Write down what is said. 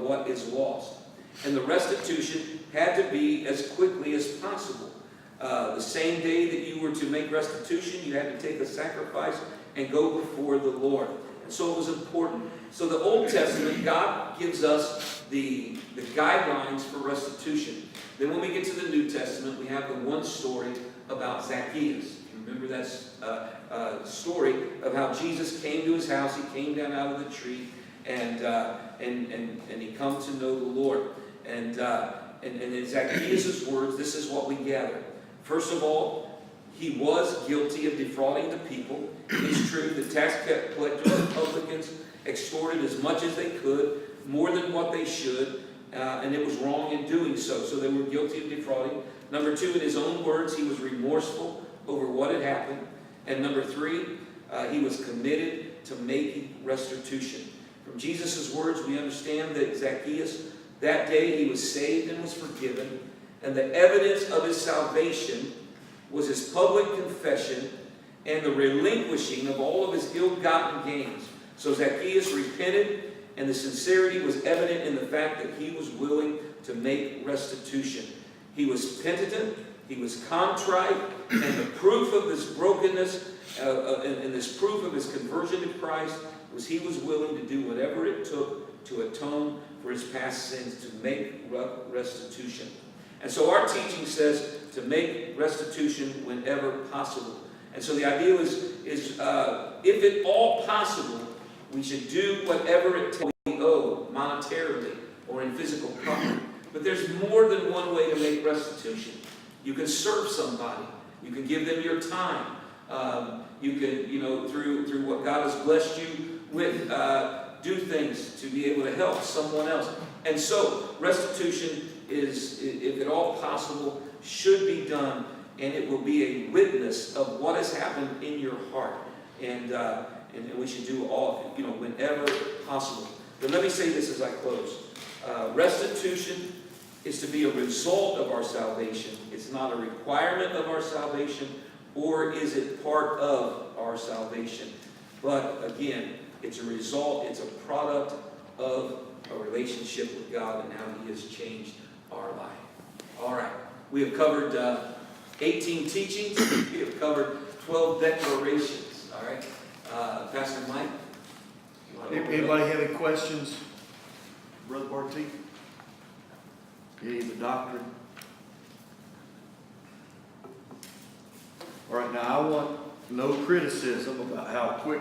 of what is lost. And the restitution had to be as quickly as possible. The same day that you were to make restitution, you had to take a sacrifice and go before the Lord. And so it was important. So the Old Testament, God gives us the guidelines for restitution. Then when we get to the New Testament, we have the one story about Zacchaeus. You remember that story of how Jesus came to his house. He came down out of the tree, and he come to know the Lord. And in Zacchaeus' words, this is what we gather. First of all, he was guilty of defrauding the people. It's true, the tax collectors and publicans extorted as much as they could, more than what they should, and it was wrong in doing so. So they were guilty of defrauding. Number two, in his own words, he was remorseful over what had happened. And number three, he was committed to making restitution. From Jesus' words, we understand that Zacchaeus, that day he was saved and was forgiven. And the evidence of his salvation was his public confession and the relinquishing of all of his ill-gotten gains. So Zacchaeus repented, and the sincerity was evident in the fact that he was willing to make restitution. He was penitent, he was contrite, and the proof of this brokenness and this proof of his conversion to Christ was he was willing to do whatever it took to atone for his past sins, to make restitution. And so our teaching says to make restitution whenever possible. And so the idea is if at all possible, we should do whatever it takes we owe monetarily or in physical property. But there's more than one way to make restitution. You can serve somebody. You can give them your time. You can, through what God has blessed you with, do things to be able to help someone else. And so restitution is, if at all possible, should be done, and it will be a witness of what has happened in your heart. And we should do all, whenever possible. But let me say this as I close. Restitution is to be a result of our salvation. It's not a requirement of our salvation, or is it part of our salvation. But again, it's a result, it's a product of a relationship with God and how He has changed our life. All right. We have covered 18 teachings. We have covered 12 declarations. All right. Pastor Mike? Anybody have any questions? Brother Barty? Any of the doctrine? All right, now I want no criticism about how quick